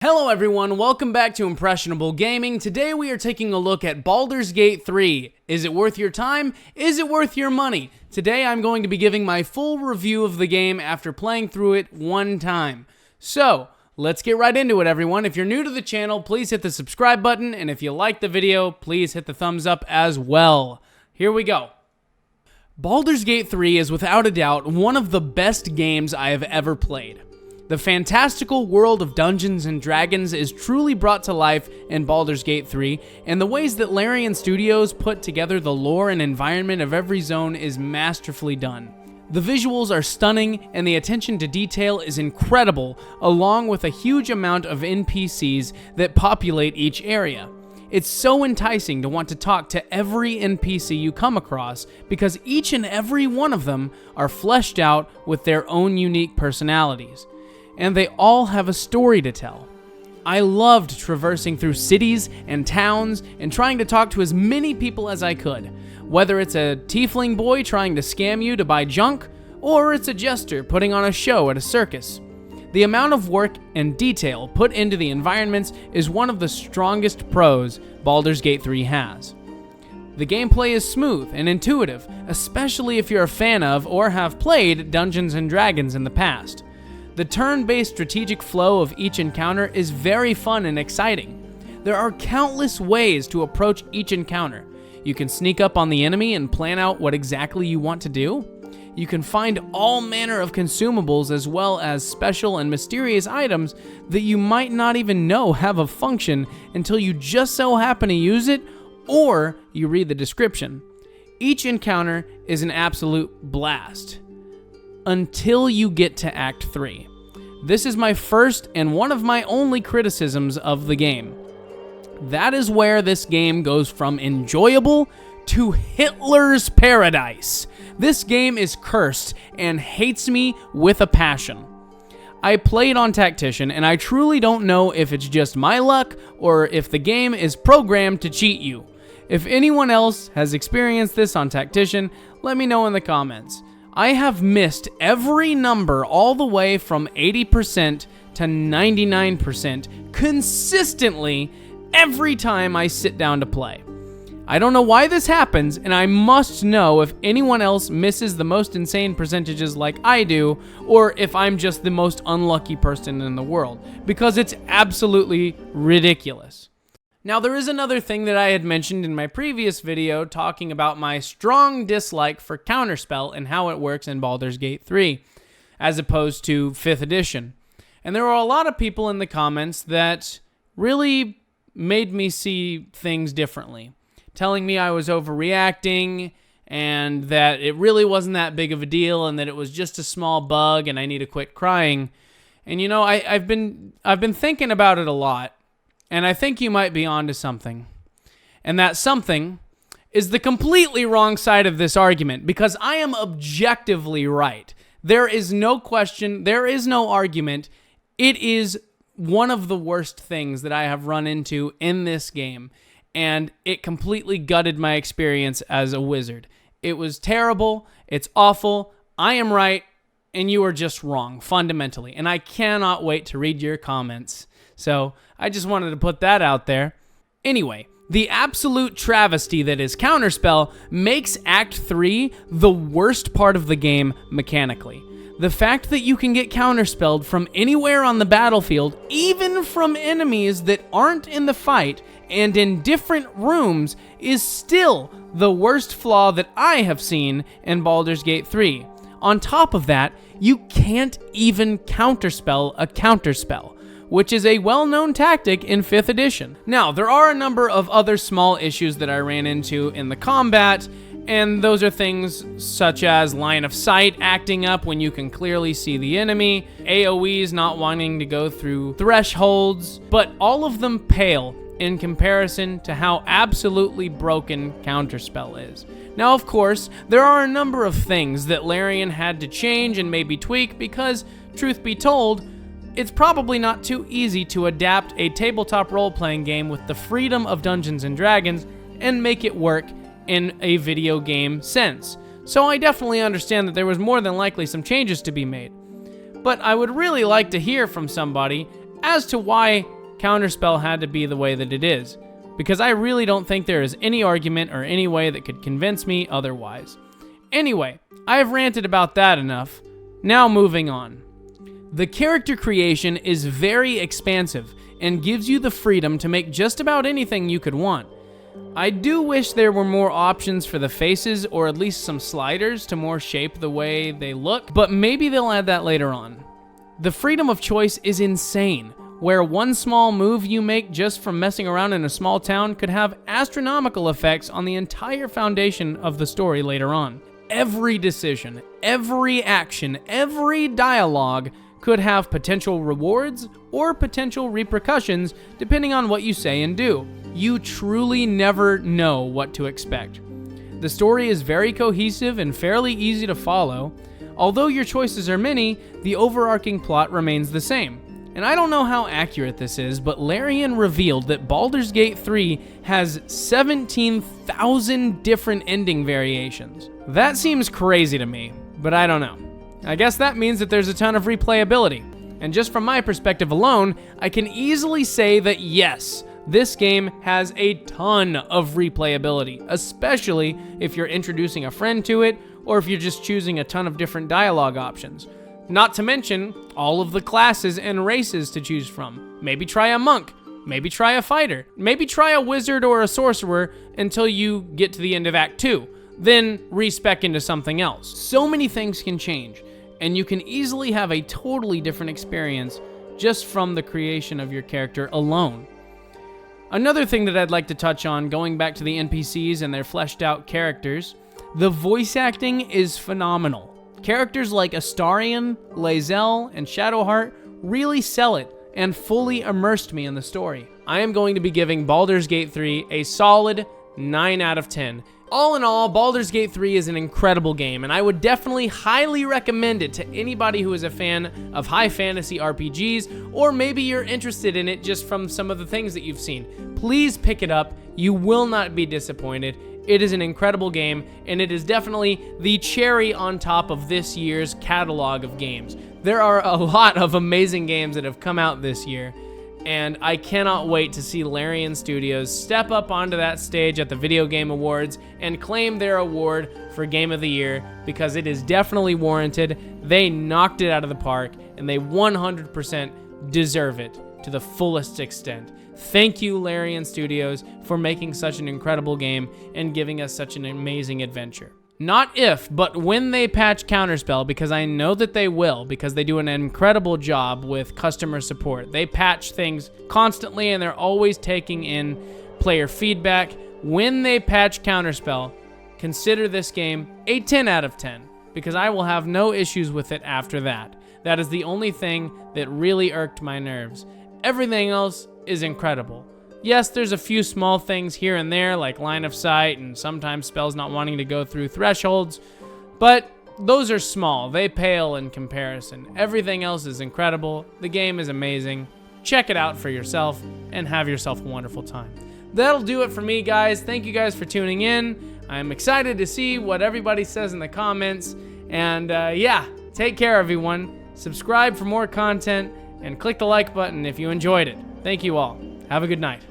Hello everyone, welcome back to Impressionable Gaming. Today we are taking a look at Baldur's Gate 3. Is it worth your time? Is it worth your money? Today I'm going to be giving my full review of the game after playing through it one time. So, let's get right into it everyone. If you're new to the channel, please hit the subscribe button, and if you like the video, please hit the thumbs up as well. Here we go. Baldur's Gate 3 is without a doubt one of the best games I have ever played. The fantastical world of Dungeons & Dragons is truly brought to life in Baldur's Gate 3, and the ways that Larian Studios put together the lore and environment of every zone is masterfully done. The visuals are stunning, and the attention to detail is incredible, along with a huge amount of NPCs that populate each area. It's so enticing to want to talk to every NPC you come across, because each and every one of them are fleshed out with their own unique personalities. And they all have a story to tell. I loved traversing through cities and towns and trying to talk to as many people as I could, whether it's a tiefling boy trying to scam you to buy junk, or it's a jester putting on a show at a circus. The amount of work and detail put into the environments is one of the strongest pros Baldur's Gate 3 has. The gameplay is smooth and intuitive, especially if you're a fan of or have played Dungeons & Dragons in the past. The turn-based strategic flow of each encounter is very fun and exciting. There are countless ways to approach each encounter. You can sneak up on the enemy and plan out what exactly you want to do. You can find all manner of consumables as well as special and mysterious items that you might not even know have a function until you just so happen to use it or you read the description. Each encounter is an absolute blast until you get to Act 3. This is my first and one of my only criticisms of the game. That is where this game goes from enjoyable to Hitler's paradise. This game is cursed and hates me with a passion. I played on Tactician, and I truly don't know if it's just my luck or if the game is programmed to cheat you. If anyone else has experienced this on Tactician, let me know in the comments. I have missed every number all the way from 80% to 99% consistently every time I sit down to play. I don't know why this happens, and I must know if anyone else misses the most insane percentages like I do, or if I'm just the most unlucky person in the world, because it's absolutely ridiculous. Now, there is another thing that I had mentioned in my previous video talking about my strong dislike for Counterspell and how it works in Baldur's Gate 3, as opposed to 5th edition. And there were a lot of people in the comments that really made me see things differently, telling me I was overreacting and that it really wasn't that big of a deal and that it was just a small bug and I need to quit crying. And you know, I've been thinking about it a lot. And I think you might be onto something. And that something is the completely wrong side of this argument, because I am objectively right. There is no question, there is no argument. It is one of the worst things that I have run into in this game, and it completely gutted my experience as a wizard. It was terrible, it's awful, I am right, and you are just wrong, fundamentally. And I cannot wait to read your comments. So, I just wanted to put that out there. Anyway, the absolute travesty that is Counterspell makes Act 3 the worst part of the game mechanically. The fact that you can get counterspelled from anywhere on the battlefield, even from enemies that aren't in the fight and in different rooms, is still the worst flaw that I have seen in Baldur's Gate 3. On top of that, you can't even counterspell a counterspell, which is a well-known tactic in 5th edition. Now, there are a number of other small issues that I ran into in the combat, and those are things such as line of sight acting up when you can clearly see the enemy, AoEs not wanting to go through thresholds, but all of them pale in comparison to how absolutely broken Counterspell is. Now, of course, there are a number of things that Larian had to change and maybe tweak because, truth be told, it's probably not too easy to adapt a tabletop role-playing game with the freedom of Dungeons & Dragons and make it work in a video game sense. So I definitely understand that there was more than likely some changes to be made. But I would really like to hear from somebody as to why Counterspell had to be the way that it is, because I really don't think there is any argument or any way that could convince me otherwise. Anyway, I've ranted about that enough. Now moving on. The character creation is very expansive and gives you the freedom to make just about anything you could want. I do wish there were more options for the faces, or at least some sliders to more shape the way they look, but maybe they'll add that later on. The freedom of choice is insane, where one small move you make just from messing around in a small town could have astronomical effects on the entire foundation of the story later on. Every decision, every action, every dialogue could have potential rewards or potential repercussions depending on what you say and do. You truly never know what to expect. The story is very cohesive and fairly easy to follow. Although your choices are many, the overarching plot remains the same. And I don't know how accurate this is, but Larian revealed that Baldur's Gate 3 has 17,000 different ending variations. That seems crazy to me, but I don't know. I guess that means that there's a ton of replayability. And just from my perspective alone, I can easily say that yes, this game has a ton of replayability, especially if you're introducing a friend to it, or if you're just choosing a ton of different dialogue options. Not to mention all of the classes and races to choose from. Maybe try a monk, maybe try a fighter, maybe try a wizard or a sorcerer until you get to the end of Act 2, then respec into something else. So many things can change, and you can easily have a totally different experience just from the creation of your character alone. Another thing that I'd like to touch on, going back to the NPCs and their fleshed out characters, the voice acting is phenomenal. Characters like Astarion, Lae'zel, and Shadowheart really sell it and fully immersed me in the story. I am going to be giving Baldur's Gate 3 a solid 9 out of 10. All in all, Baldur's Gate 3 is an incredible game, and I would definitely highly recommend it to anybody who is a fan of high fantasy RPGs, or maybe you're interested in it just from some of the things that you've seen. Please pick it up. You will not be disappointed. It is an incredible game, and it is definitely the cherry on top of this year's catalog of games. There are a lot of amazing games that have come out this year, and I cannot wait to see Larian Studios step up onto that stage at the Video Game Awards and claim their award for Game of the Year, because it is definitely warranted. They knocked it out of the park, and they 100% deserve it to the fullest extent. Thank you, Larian Studios, for making such an incredible game and giving us such an amazing adventure. Not if, but when they patch Counterspell, because I know that they will, because they do an incredible job with customer support. They patch things constantly, and they're always taking in player feedback. When they patch Counterspell, consider this game a 10 out of 10, because I will have no issues with it after that. That is the only thing that really irked my nerves. Everything else is incredible. Yes, there's a few small things here and there, like line of sight and sometimes spells not wanting to go through thresholds, but those are small. They pale in comparison. Everything else is incredible. The game is amazing. Check it out for yourself and have yourself a wonderful time. That'll do it for me, guys. Thank you guys for tuning in. I'm excited to see what everybody says in the comments. And yeah, take care, everyone. Subscribe for more content and click the like button if you enjoyed it. Thank you all. Have a good night.